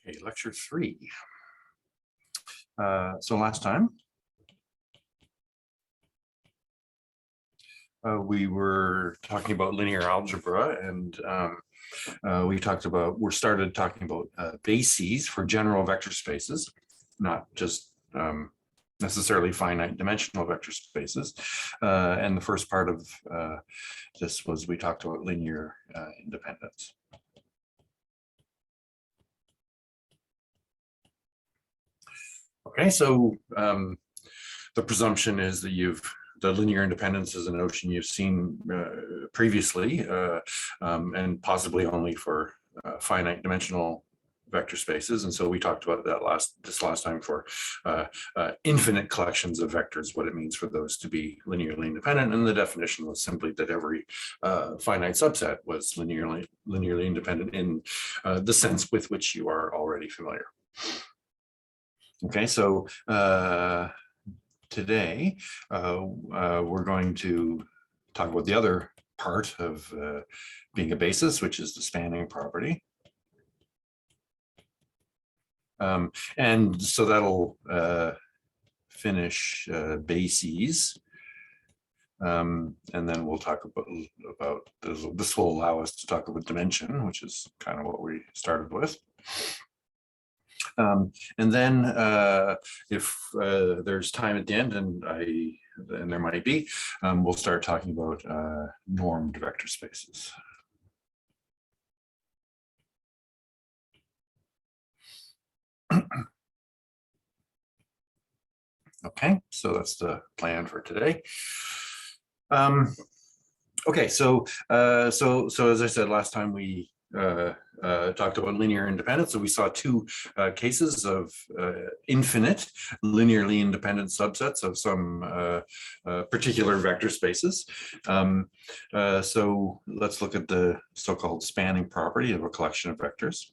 Okay, lecture 3. So last time we were talking about linear algebra, and we started talking about bases for general vector spaces, not just necessarily finite dimensional vector spaces. And the first part of this was we talked about linear independence. Okay, so the presumption is that the linear independence is a notion you've seen previously, and possibly only for finite dimensional vector spaces. And so we talked about that last time for infinite collections of vectors, what it means for those to be linearly independent. And the definition was simply that every finite subset was linearly independent in the sense with which you are already familiar. Okay, so today we're going to talk about the other part of being a basis, which is the spanning property. And so that'll finish bases. And then we'll talk about this will allow us to talk about dimension, which is kind of what we started with. And then if there's time at the end, and there might be, we'll start talking about normed vector spaces. Okay, so that's the plan for today. Okay, so as I said last time, we talked about linear independence. So we saw two cases of infinite linearly independent subsets of some particular vector spaces. So let's look at the so-called spanning property of a collection of vectors.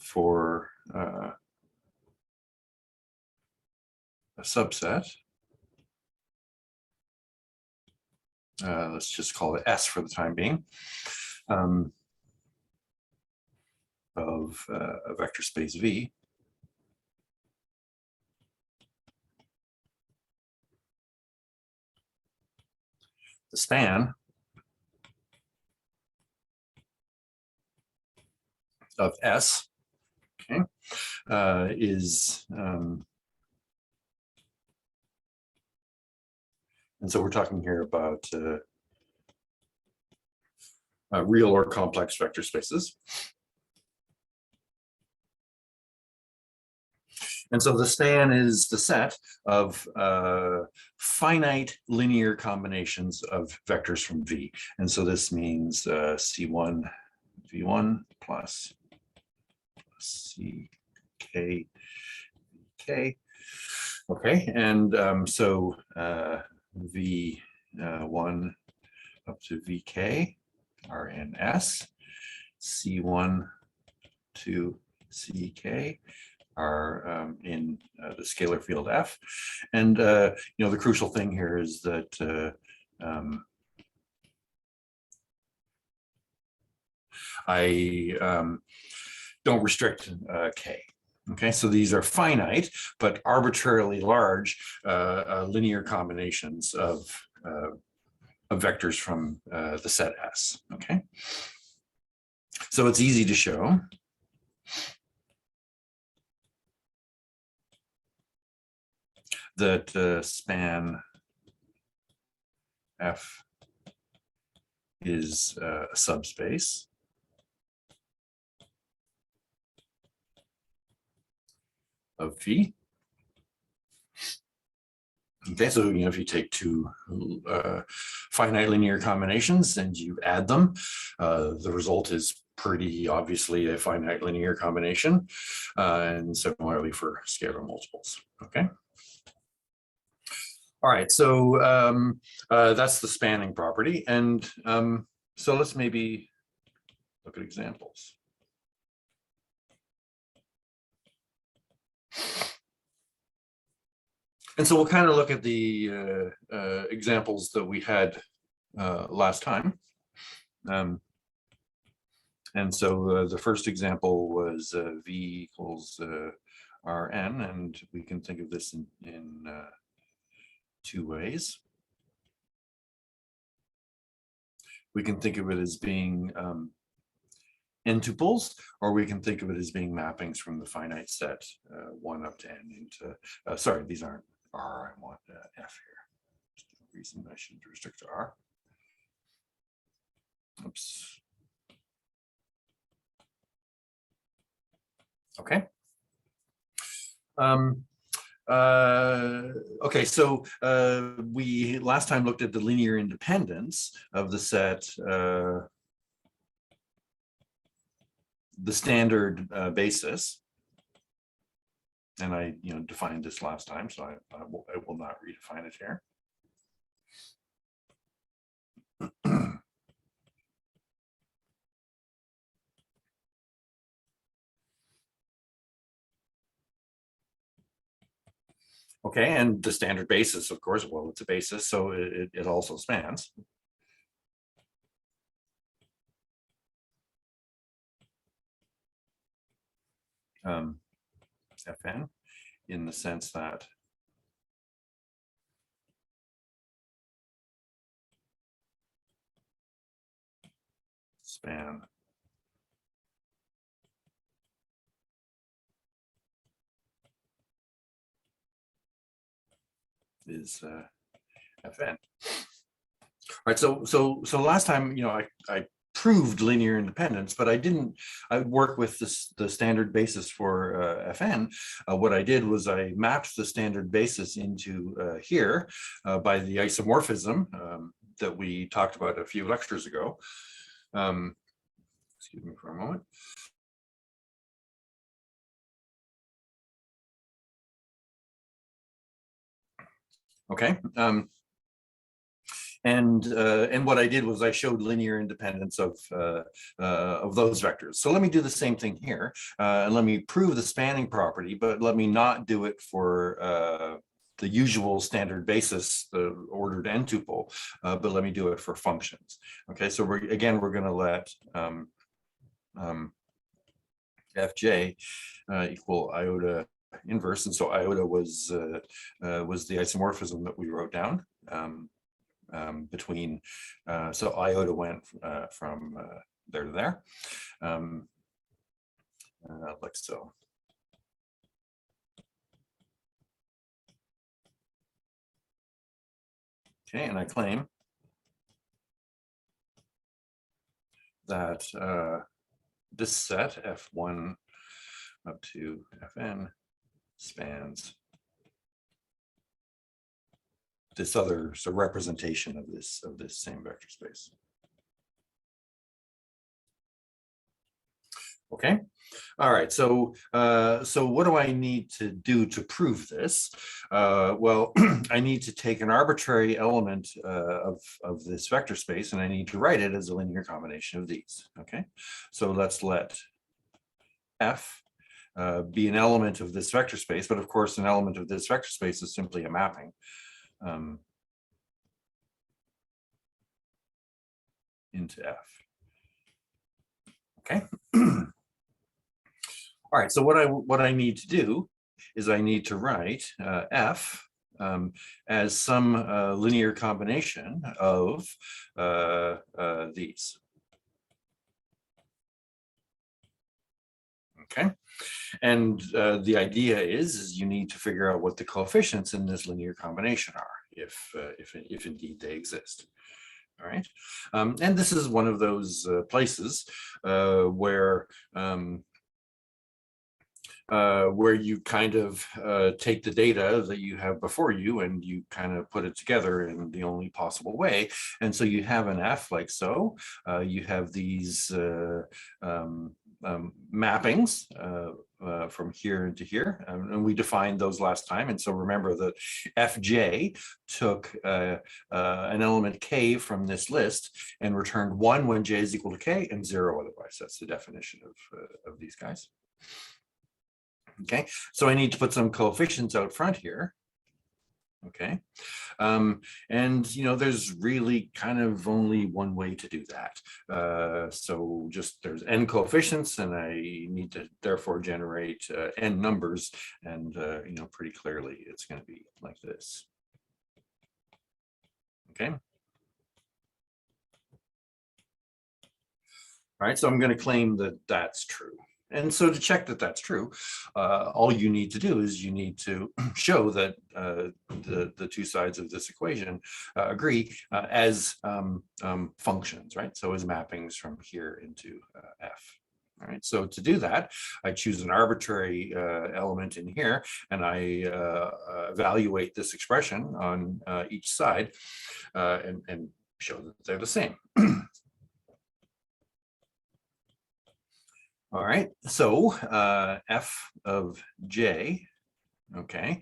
For a subset. Let's just call it S for the time being, of a vector space V. The span of S, okay, is and so we're talking here about real or complex vector spaces. And so the span is the set of finite linear combinations of vectors from V. And so this means C1 V1 plus CK VK. Okay, and so V1 up to VK are in S, C1 to CK are in the scalar field F. And the crucial thing here is that I don't restrict K. Okay, so these are finite but arbitrarily large linear combinations of vectors from the set S. Okay, so it's easy to show that span F is a subspace of V. Okay, so if you take two finite linear combinations and you add them, the result is pretty obviously a finite linear combination, and similarly for scalar multiples. Okay. All right, so that's the spanning property, and so let's maybe look at examples. And so we'll kind of look at the examples that we had last time. And so the first example was V equals Rn, and we can think of this in two ways. We can think of it as being n-tuples, or we can think of it as being mappings from the finite set 1 up to n into, sorry, these aren't R, I want F here. There's no reason I should restrict to R. Oops. Okay. Okay, so we last time looked at the linear independence of the set, the standard basis, and I defined this last time, so I will not redefine it here. Okay, and the standard basis, of course, well, it's a basis, so it also spans. Fn, in the sense that span is Fn. All right, so last time, I proved linear independence, but I work with the standard basis for Fn. What I did was I mapped the standard basis into here by the isomorphism that we talked about a few lectures ago. Excuse me for a moment. Okay. And what I did was I showed linear independence of those vectors. So let me do the same thing here. Let me prove the spanning property, but let me not do it for the usual standard basis, the ordered n-tuple, but let me do it for functions. Okay, so we're going to let fj equal iota inverse, and so iota was the isomorphism that we wrote down. Between, so iota went from there to there, like so. Okay, and I claim that this set F1 up to Fn spans this other representation of this same vector space. Okay. All right. So what do I need to do to prove this? Well, I need to take an arbitrary element of this vector space, and I need to write it as a linear combination of these. Okay. So let's let F be an element of this vector space, but of course, an element of this vector space is simply a mapping. Into F. Okay. All right. So what I need to do is I need to write F as some linear combination of these. Okay. And the idea is you need to figure out what the coefficients in this linear combination are, if indeed they exist. All right. And this is one of those places where you kind of take the data that you have before you and you kind of put it together in the only possible way. And so you have an F like so. You have these mappings from here into here, and we defined those last time. And so remember that Fj took an element k from this list and returned 1 when j is equal to k and 0 otherwise. That's the definition of these guys. Okay, so I need to put some coefficients out front here. Okay. And there's really kind of only one way to do that. So just there's n coefficients, and I need to therefore generate n numbers, and pretty clearly it's going to be like this. Okay. All right, so I'm going to claim that that's true. And so to check that that's true, all you need to do is you need to show that the two sides of this equation agree as functions, right? So as mappings from here into F. All right, so to do that, I choose an arbitrary element in here, and I evaluate this expression on each side and show that they're the same. All right, so f of j, okay.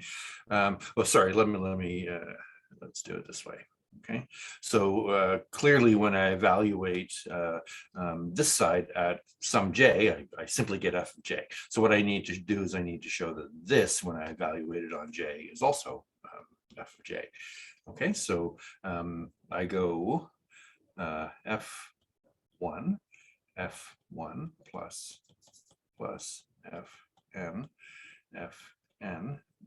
Sorry, let's do it this way. Okay, so clearly when I evaluate this side at some j, I simply get f of j. So what I need to do is I need to show that this, when I evaluate it on j, is also f of j. Okay, so I go f1 plus fn.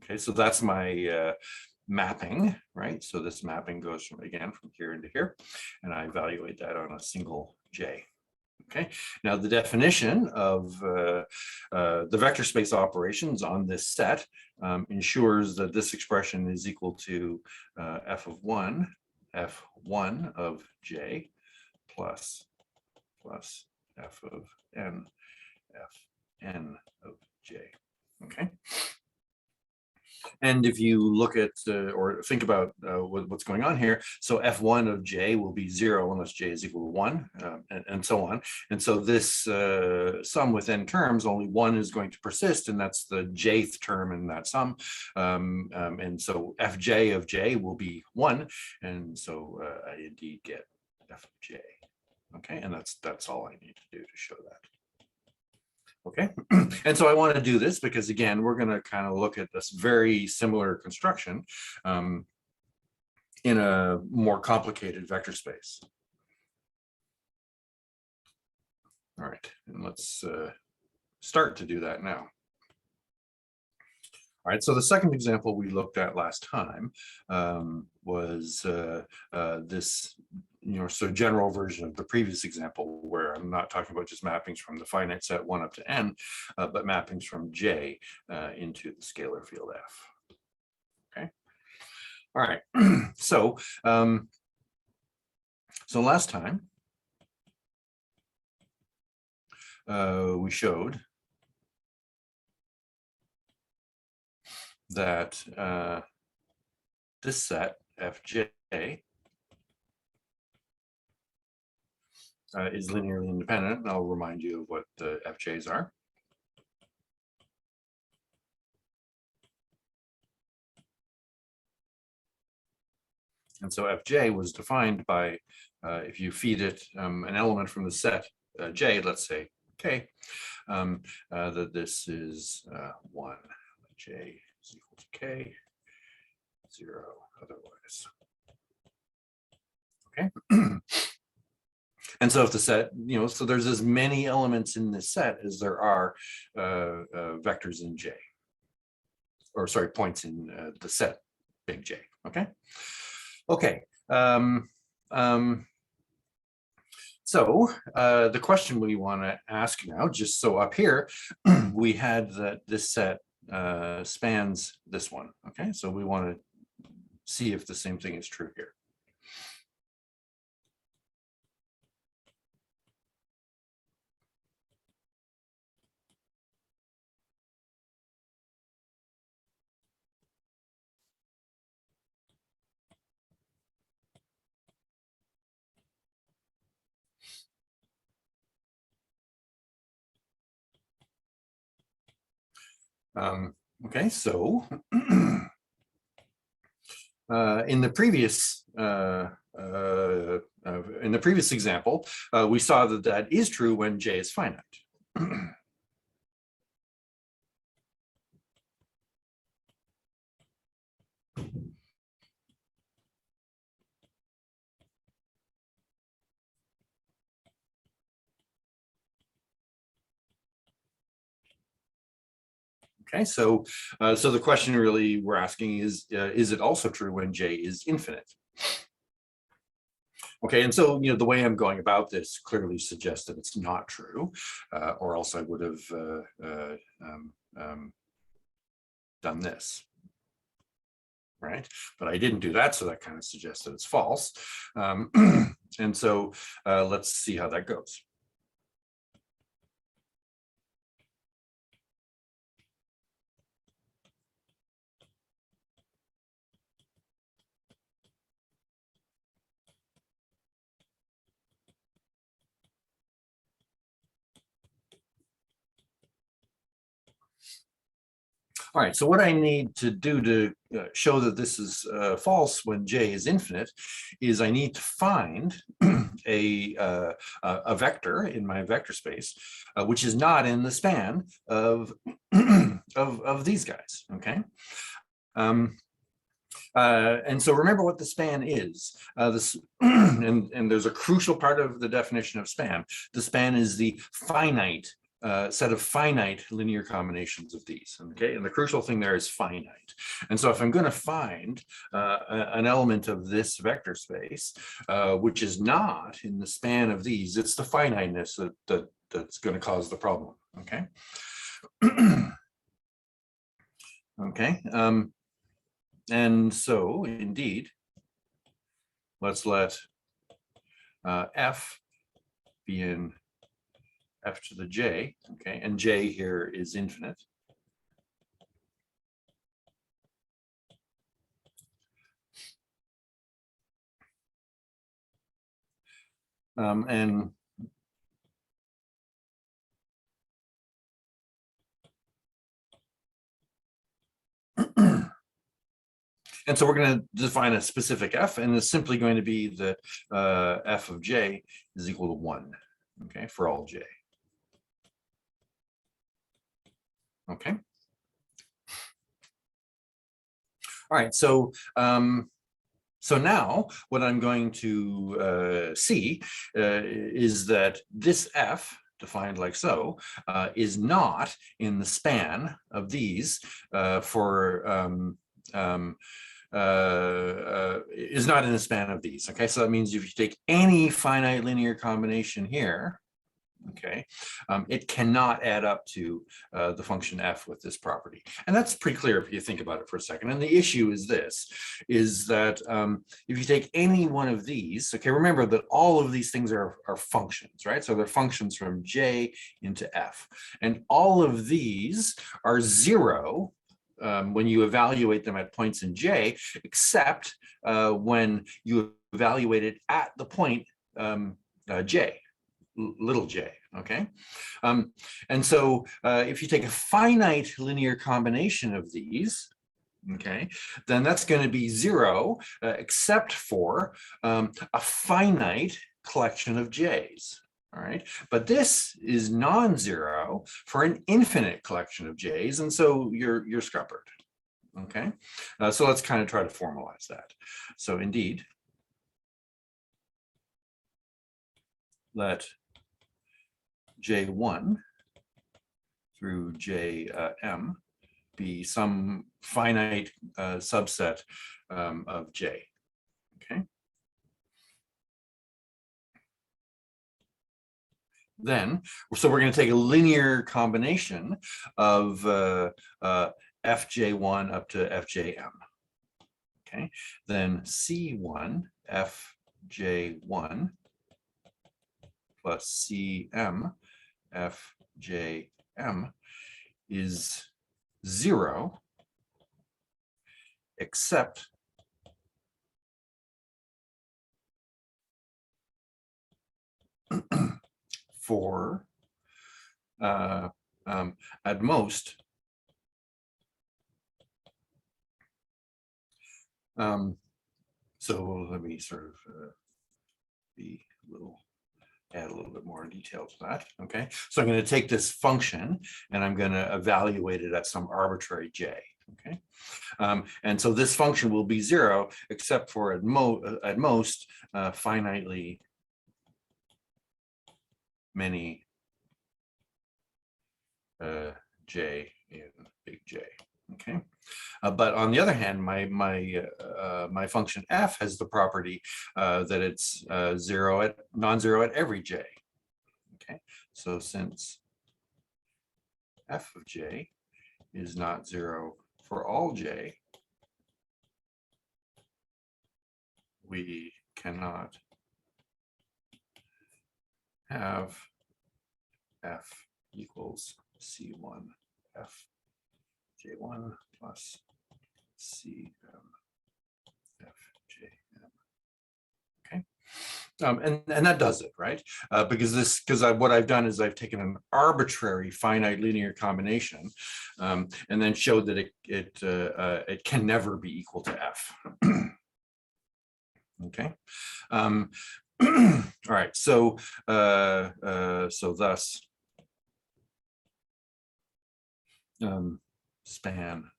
Okay, so that's my mapping, right? So this mapping goes from here into here, and I evaluate that on a single j. Okay, now the definition of the vector space operations on this set ensures that this expression is equal to f of 1 of j plus f of n of j. Okay. And if you look at or think about what's going on here, so f1 of j will be 0 unless j is equal to 1, and so on. And so this sum with n terms, only one is going to persist, and that's the jth term in that sum. And so fj of j will be 1, and so I indeed get f of j. Okay, and that's all I need to do to show that. Okay, and so I want to do this because, again, we're going to kind of look at this very similar construction in a more complicated vector space. All right, and let's start to do that now. All right, so the second example we looked at last time was this so general version of the previous example, where I'm not talking about just mappings from the finite set 1 up to n, but mappings from j into the scalar field f. Okay. All right. So last time we showed that this set fj is linearly independent, and I'll remind you of what the fj's are. And so fj was defined by, if you feed it an element from the set j, let's say k, that this is 1, j is equal to k, 0 otherwise. Okay. And so if the set, so there's as many elements in this set as there are vectors in j, or sorry, points in the set big J. Okay. Okay. So the question we want to ask now, just so up here, we had that this set spans this one. Okay, so we want to see if the same thing is true here. Okay, so in the previous example, we saw that that is true when J is finite. Okay, so so the question really we're asking is it also true when J is infinite? Okay, and so the way I'm going about this clearly suggests that it's not true, or else I would have done this, right? But I didn't do that, so that kind of suggests that it's false. And so let's see how that goes. All right, so what I need to do to show that this is false when J is infinite is I need to find a vector in my vector space, which is not in the span of, of these guys, okay? And so remember what the span is. And there's a crucial part of the definition of span. The span is the finite set of finite linear combinations of these, okay? And the crucial thing there is finite. And so if I'm going to find an element of this vector space, which is not in the span of these, it's the finiteness that's going to cause the problem, okay? Okay. And so, indeed, let's let f be in f to the j, okay, and j here is infinite. And and so we're going to define a specific f, and it's simply going to be that f of j is equal to 1, okay, for all j. Okay. All right, so so now what I'm going to see is that this f, defined like so, is not in the span of these is not in the span of these. Okay, so that means if you take any finite linear combination here, okay, it cannot add up to the function f with this property. And that's pretty clear if you think about it for a second. And the issue is this, is that if you take any one of these, okay, remember that all of these things are functions, right? So they're functions from j into f. And all of these are 0 when you evaluate them at points in j, except when you evaluate it at the point j, little j, okay? And so if you take a finite linear combination of these, okay, then that's going to be 0 except for a finite collection of j's. All right, but this is non-zero for an infinite collection of j's, and so you're scuppered. Okay, so let's kind of try to formalize that. So indeed, let j1 through jm be some finite subset of j. Okay. Then, so we're going to take a linear combination of fj1 up to fjm. Okay, then c1 fj1 plus cm fjm is 0 except for at most so let me sort of add a little bit more detail to that. Okay, so I'm going to take this function and I'm going to evaluate it at some arbitrary j. Okay, and so this function will be 0 except for at most finitely many j in big J. Okay. But on the other hand, my function f has the property that it's non-zero at every j. Okay, so since f of j is not zero for all j, we cannot have f equals c1 f j1 plus cm f jm. Okay, and that does it, right? Because what I've done is I've taken an arbitrary finite linear combination and then showed that it can never be equal to f. Okay. All right. So thus span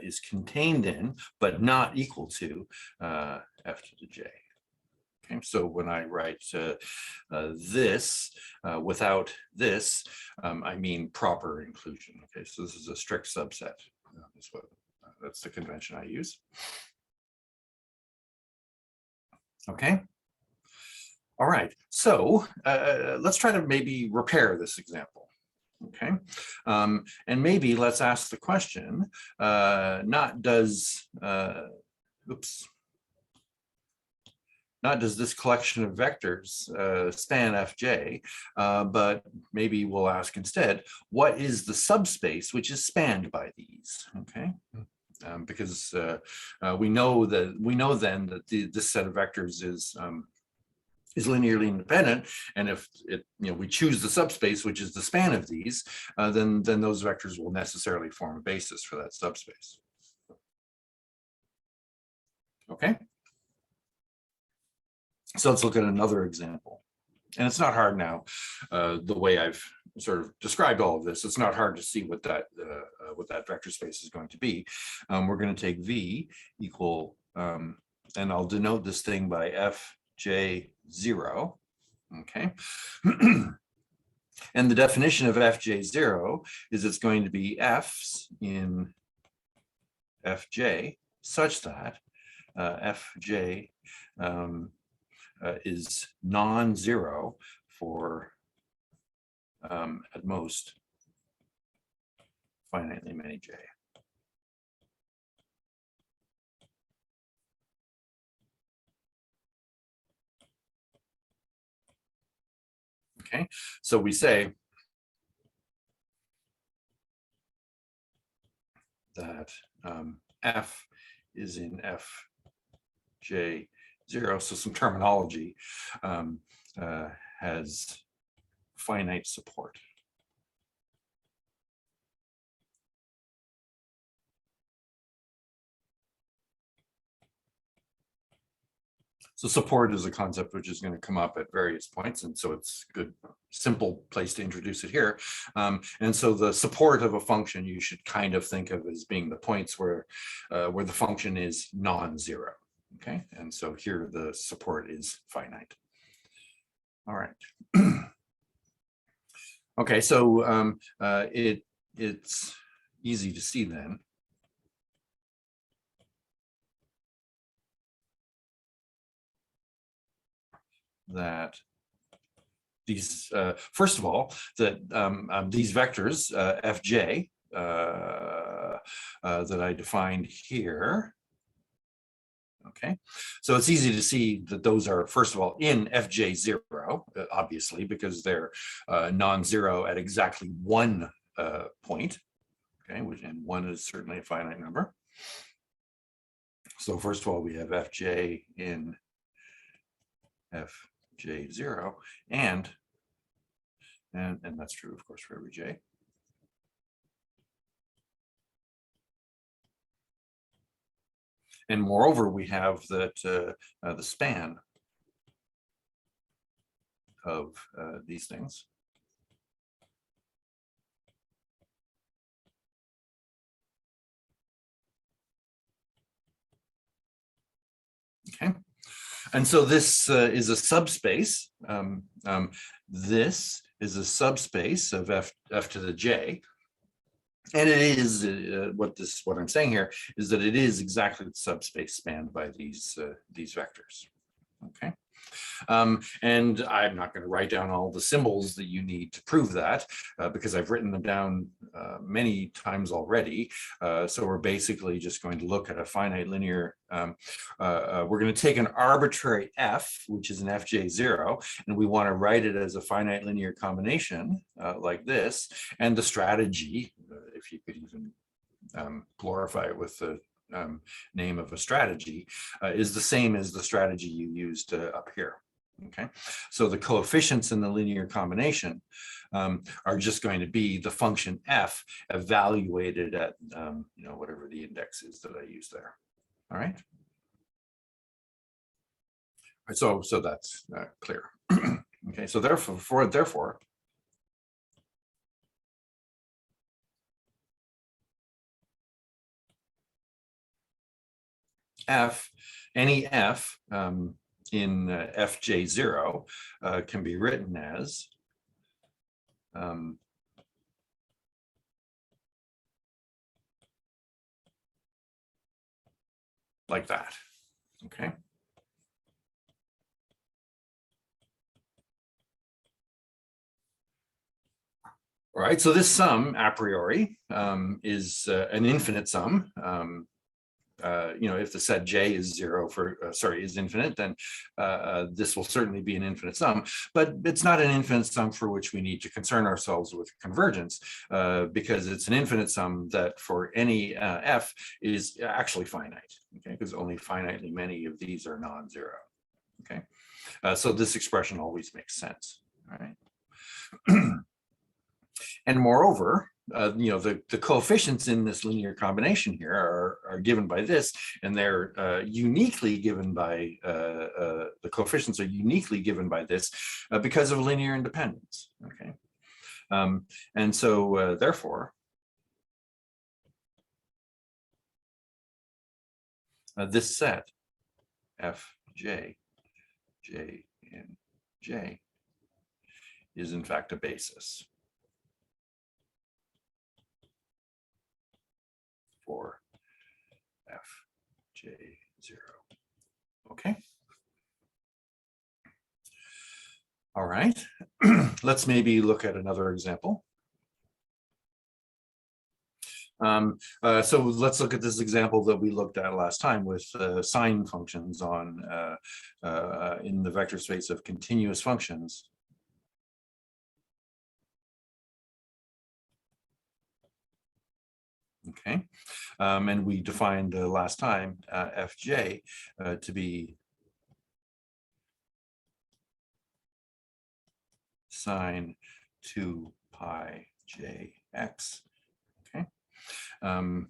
is contained in, but not equal to f to the j. Okay, so when I write this without this, I mean proper inclusion. Okay, so this is a strict subset. That's the convention I use. Okay. All right. So let's try to maybe repair this example. Okay, and maybe let's ask the question, not does this collection of vectors span fj, but maybe we'll ask instead, what is the subspace which is spanned by these? Okay, because we know then that this set of vectors is linearly independent, and if we choose the subspace, which is the span of these, then those vectors will necessarily form a basis for that subspace. Okay, so let's look at another example, and it's not hard now. The way I've sort of described all of this, it's not hard to see what that vector space is going to be. We're going to take v equal, and I'll denote this thing by fj0. Okay. And the definition of fj0 is it's going to be f's in fj such that fj is non-zero for at most finitely many j. Okay, so we say that f is in fj0, so some terminology, has finite support. So support is a concept which is going to come up at various points, and so it's a good, simple place to introduce it here. And so the support of a function you should kind of think of as being the points where the function is non-zero. Okay, and so here the support is finite. All right. Okay, so it's easy to see then that these, first of all, that these vectors, fj, that I defined here, okay, so it's easy to see that those are, first of all, in fj0, obviously, because they're non-zero at exactly one point, okay, and one is certainly a finite number. So first of all, we have fj in fj0, and that's true, of course, for every j. And moreover, we have that the span of these things Okay. And so this is a subspace. This is a subspace of f to the j. And it is what I'm saying here is that it is exactly the subspace spanned by these vectors. Okay. And I'm not going to write down all the symbols that you need to prove that because I've written them down many times already. So we're basically just going to look at a finite linear. We're going to take an arbitrary f, which is an fj0, and we want to write it as a finite linear combination like this. And the strategy, if you could even glorify it with the name of a strategy, is the same as the strategy you used up here. Okay, so the coefficients in the linear combination are just going to be the function f evaluated at whatever the index is that I use there. All right. So that's clear. Okay, so therefore any f in fj0 can be written as like that. Okay. All right, so this sum a priori is an infinite sum. If the set j is zero is infinite, then this will certainly be an infinite sum, but it's not an infinite sum for which we need to concern ourselves with convergence because it's an infinite sum that for any f is actually finite, okay, because only finitely many of these are non-zero. Okay, so this expression always makes sense. All right. And moreover, the coefficients in this linear combination here are given by this, and they're uniquely given by, the coefficients are uniquely given by this because of linear independence, okay? And so therefore, this set, f, j, j, and j, is in fact a basis for fj0. Okay. All right. Let's maybe look at another example. So let's look at this example that we looked at last time with sine functions on in the vector space of continuous functions. Okay, and we defined last time fj to be sine 2 pi jx. Okay, and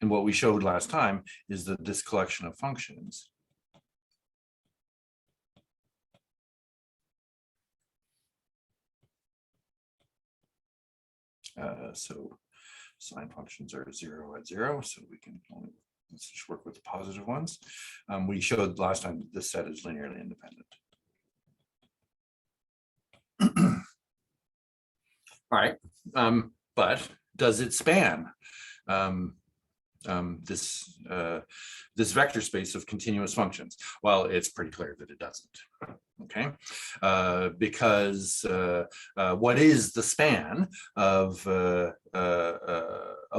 what we showed last time is that this collection of functions so sine functions are 0 at 0, so we can only, let's just work with the positive ones. We showed last time that this set is linearly independent. All right, but does it span this vector space of continuous functions? Well, it's pretty clear that it doesn't. Okay, because what is the span of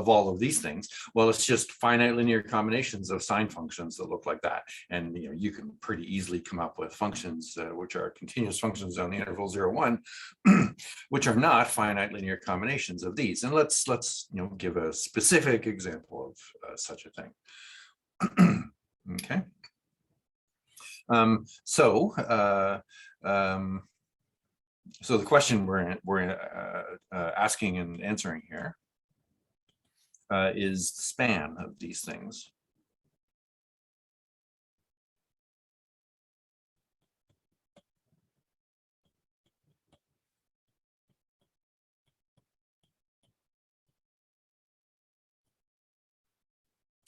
all of these things? Well, it's just finite linear combinations of sine functions that look like that, and you can pretty easily come up with functions which are continuous functions on the interval 0, 1, which are not finite linear combinations of these. And let's give a specific example of such a thing. Okay. So the question we're asking and answering here is the span of these things.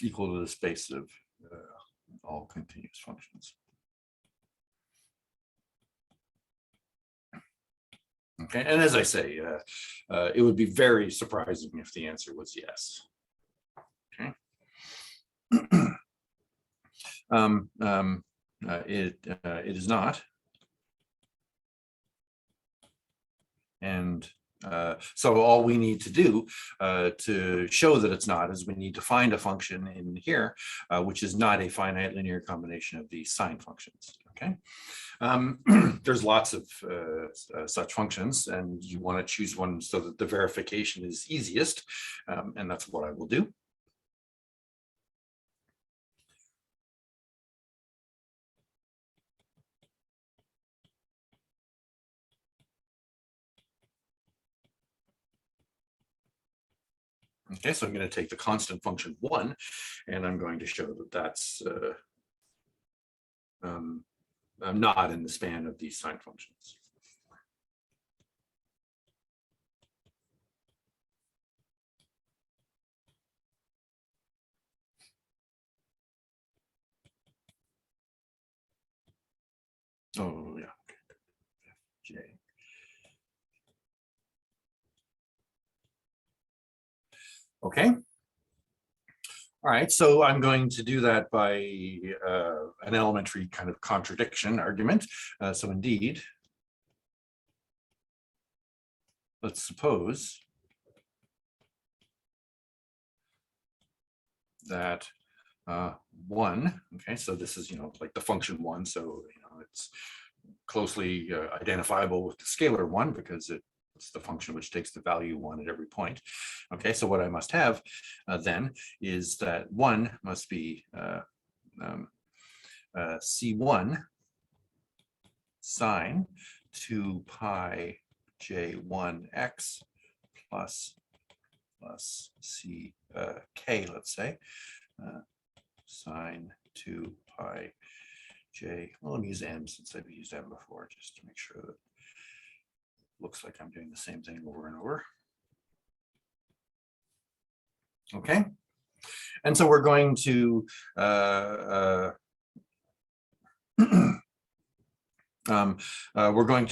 Equal to the space of all continuous functions. Okay, and as I say, it would be very surprising if the answer was yes. Okay. It is not. And so all we need to do to show that it's not is we need to find a function in here, which is not a finite linear combination of these sine functions. Okay. There's lots of such functions, and you want to choose one so that the verification is easiest, and that's what I will do. Okay, so I'm going to take the constant function 1, and I'm going to show that that's not in the span of these sine functions. Oh, yeah. J. Okay. All right, so I'm going to do that by an elementary kind of contradiction argument. So indeed, let's suppose that 1, okay, so this is, like the function 1, so, it's closely identifiable with the scalar 1 because it's the function which takes the value 1 at every point. Okay, so what I must have then is that 1 must be C1 sine 2 pi J1x plus C k, let's say, sine 2 pi J. Well, let me use m since I've used m before, just to make sure that it looks like I'm doing the same thing over and over. Okay, and so we're going to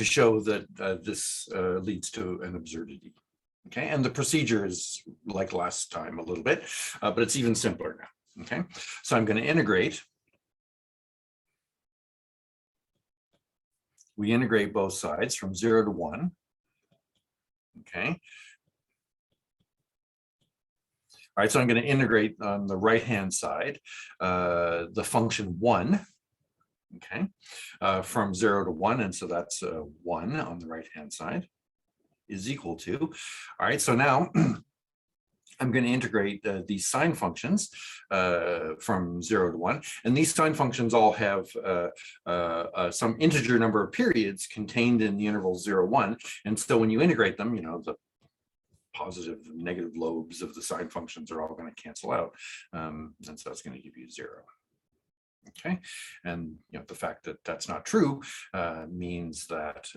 show that this leads to an absurdity. Okay, and the procedure is like last time a little bit, but it's even simpler now. Okay, so I'm going to integrate. We integrate both sides from 0 to 1. Okay. All right, so I'm going to integrate on the right-hand side the function 1, okay, from 0 to 1, and so that's 1 on the right-hand side is equal to. All right, so now I'm going to integrate these sine functions from 0 to 1, and these sine functions all have some integer number of periods contained in the interval 0, 1, and so when you integrate them, the positive and negative lobes of the sine functions are all going to cancel out, and so it's going to give you 0. Okay, and the fact that that's not true means that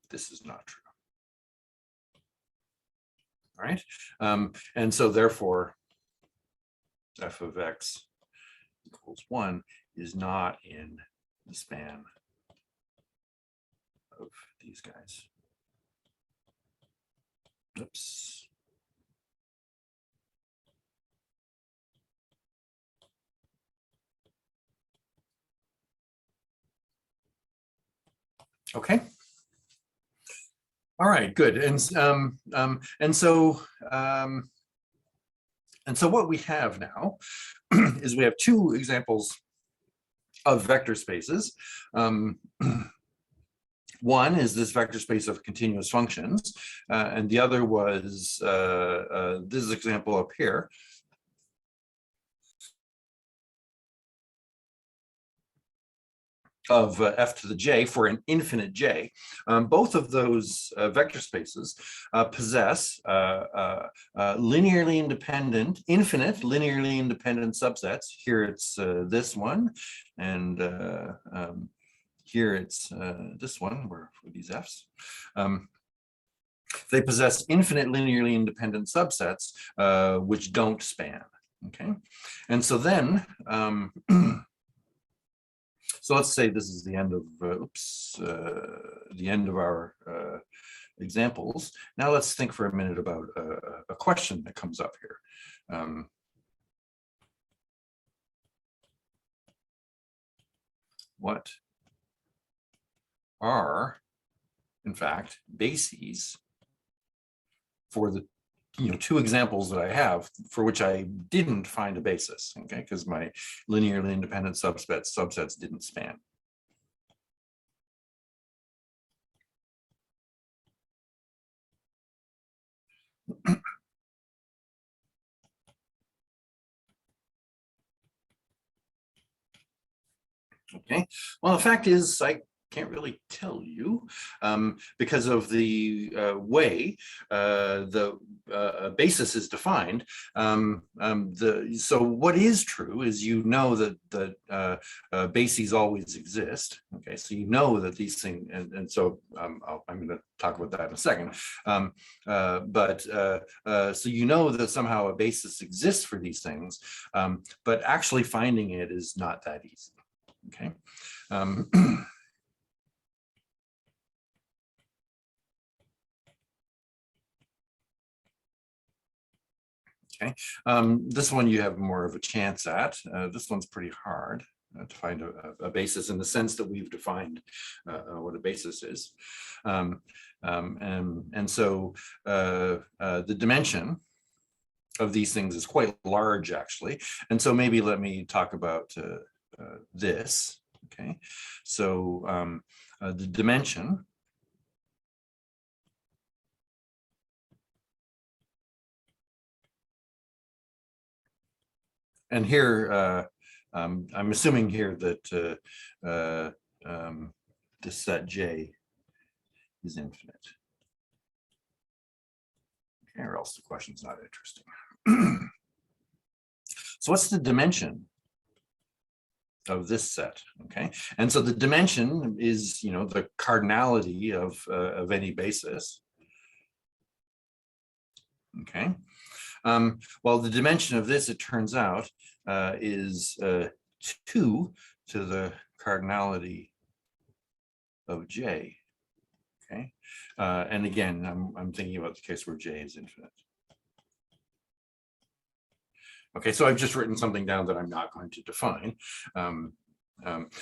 this is not true. All right, and so therefore f of x equals 1 is not in the span of these guys. Oops. Okay. All right, good. And so what we have now is we have two examples of vector spaces. One is this vector space of continuous functions, and the other was this example up here. Of f to the j for an infinite j. Both of those vector spaces possess linearly independent, infinite linearly independent subsets. Here it's this one, and here it's this one, for these f's. They possess infinite linearly independent subsets which don't span. Okay, and so then, so let's say this is the end of, the end of our examples. Now let's think for a minute about a question that comes up here. What are, in fact, bases for the two examples that I have for which I didn't find a basis, okay, because my linearly independent subsets didn't span. Okay, well, the fact is I can't really tell you because of the way the basis is defined. So what is true is that bases always exist. Okay, so that these things, and so I'm going to talk about that in a second. So that somehow a basis exists for these things, but actually finding it is not that easy. Okay. Okay. This one you have more of a chance at. This one's pretty hard to find a basis in the sense that we've defined what a basis is. And so the dimension of these things is quite large, actually. And so maybe let me talk about this. Okay. So the dimension and here, I'm assuming here that this set J is infinite. Okay, or else the question's not interesting. So what's the dimension of this set? Okay, and so the dimension is, the cardinality of any basis. Okay. Well, the dimension of this, it turns out, is 2 to the cardinality of J. Okay, and again, I'm thinking about the case where J is infinite. Okay, so I've just written something down that I'm not going to define.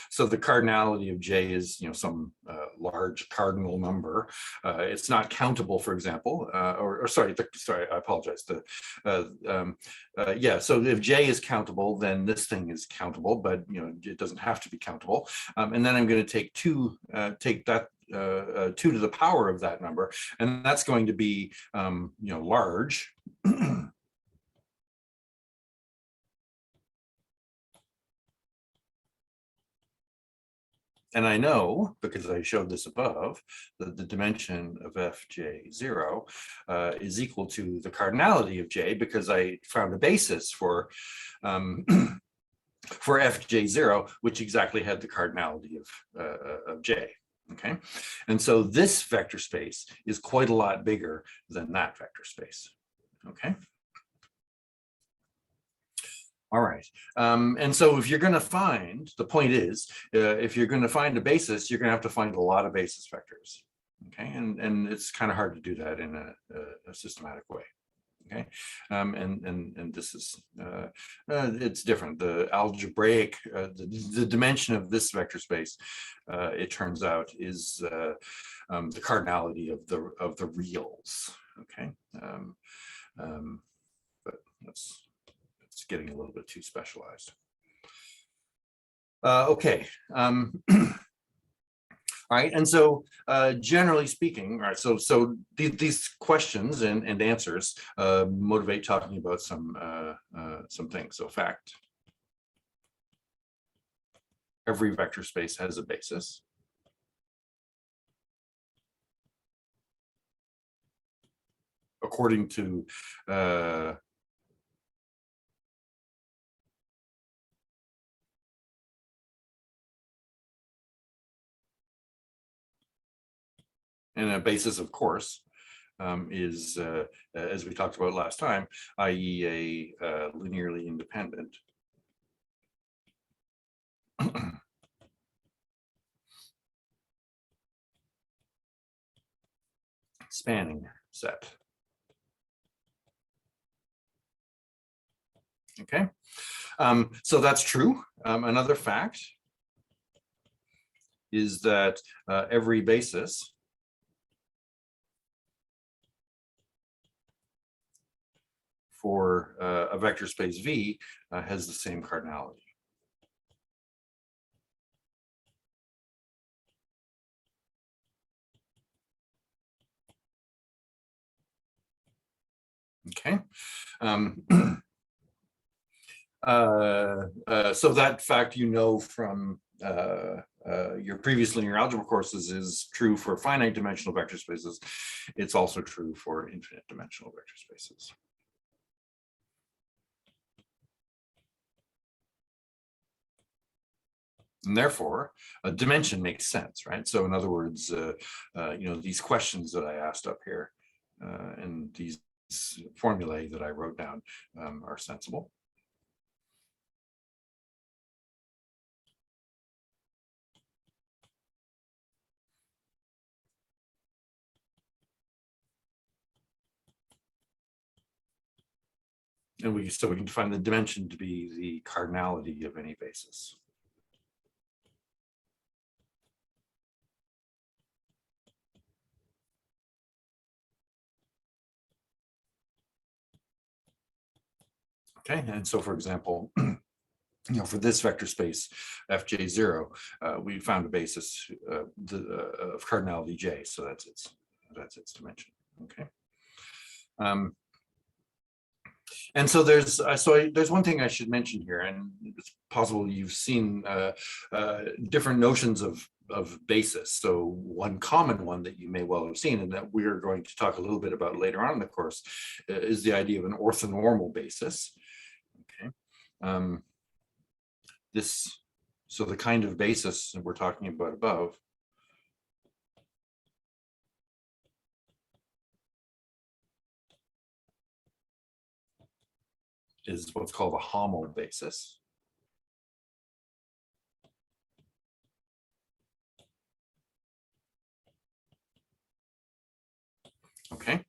So the cardinality of J is, some large cardinal number. It's not countable, for example, sorry, I apologize. Yeah, so if J is countable, then this thing is countable, but it doesn't have to be countable. And then I'm going to take that 2 to the power of that number, and that's going to be, large. And I know, because I showed this above, that the dimension of fj0 is equal to the cardinality of j, because I found a basis for for fj0, which exactly had the cardinality of j. Okay, and so this vector space is quite a lot bigger than that vector space. Okay. All right. And so if you're going to find, the point is, if you're going to find a basis, you're going to have to find a lot of basis vectors. Okay. And it's kind of hard to do that in a systematic way. Okay. And this is, it's different. The algebraic, the dimension of this vector space, it turns out, is the cardinality of the reals. Okay. But that's, it's getting a little bit too specialized. Okay. All right, and so generally speaking, all right, so these questions and answers motivate talking about some things. So fact, every vector space has a basis. According to and a basis, of course, is, as we talked about last time, i.e. a linearly independent spanning set. Okay, so that's true. Another fact is that every basis for a vector space V has the same cardinality. Okay. So that fact, you know, from your previous linear algebra courses is true for finite dimensional vector spaces. It's also true for infinite dimensional vector spaces. And therefore, a dimension makes sense, right? So in other words, you know, these questions that I asked up here and these formulae that I wrote down are sensible. And we can define the dimension to be the cardinality of any basis. Okay, and so for example, you know, for this vector space Fj0, we found a basis of cardinality J, so that's its dimension. Okay. And so there's one thing I should mention here, and it's possible you've seen different notions of basis. So one common one that you may well have seen, and that we're going to talk a little bit about later on in the course, is the idea of an orthonormal basis. Okay, so the kind of basis that we're talking about above is what's called a Hamel basis. Okay.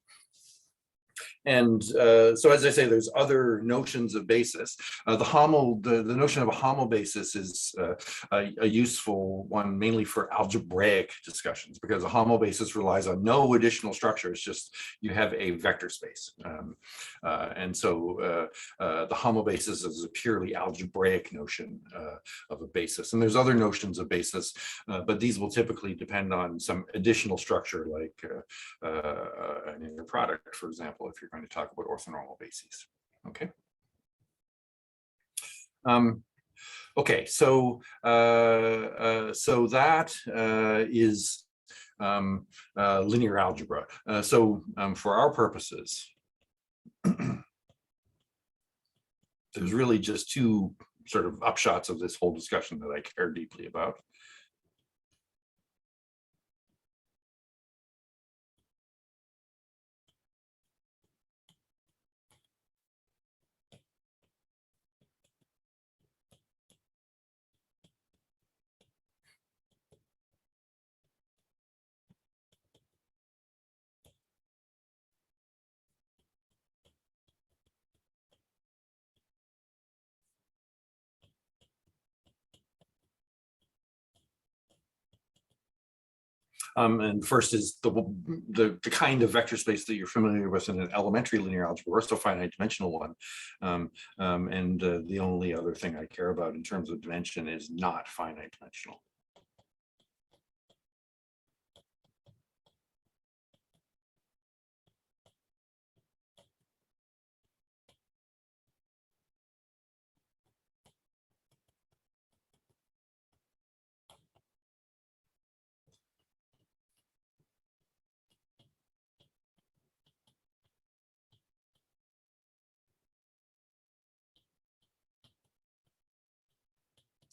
And so, as I say, there's other notions of basis. The notion of a Hamel basis is a useful one, mainly for algebraic discussions, because a Hamel basis relies on no additional structure. It's just you have a vector space, and so the Hamel basis is a purely algebraic notion of a basis. And there's other notions of basis, but these will typically depend on some additional structure, like an inner product, for example, if you're going to talk about orthonormal bases. Okay. Okay, so that is linear algebra. So for our purposes, there's really just two sort of upshots of this whole discussion that I care deeply about. And first is the kind of vector space that you're familiar with in an elementary linear algebra, or a finite dimensional one. And the only other thing I care about in terms of dimension is not finite dimensional.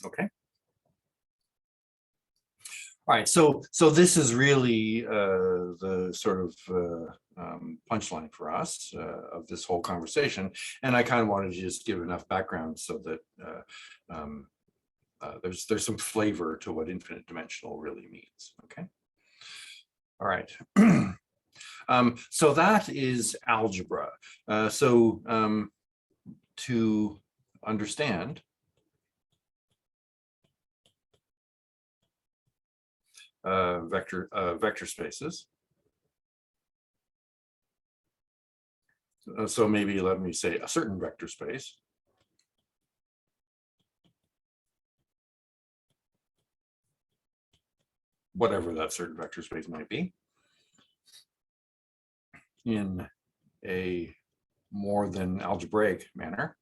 Okay. All right, so this is really the sort of punchline for us of this whole conversation. And I kind of wanted to just give enough background so that there's some flavor to what infinite dimensional really means. Okay. All right. So that is algebra. To understand vector spaces. So maybe let me say a certain vector space. Whatever that certain vector space might be, in a more than algebraic manner.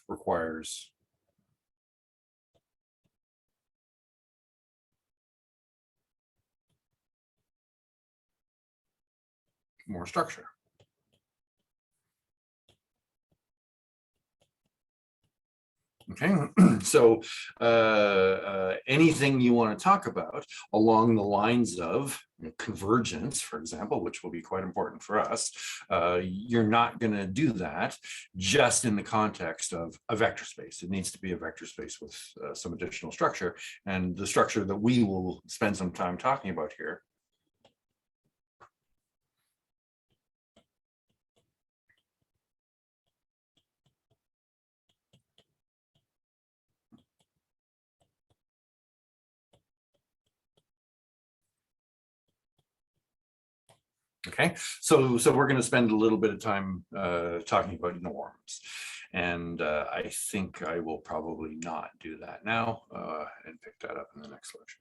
Requires more structure. Okay, so anything you want to talk about along the lines of convergence, for example, which will be quite important for us, you're not going to do that just in the context of a vector space. It needs to be a vector space with some additional structure, and the structure that we will spend some time talking about here Okay, so we're going to spend a little bit of time talking about norms, and I think I will probably not do that now and pick that up in the next lecture.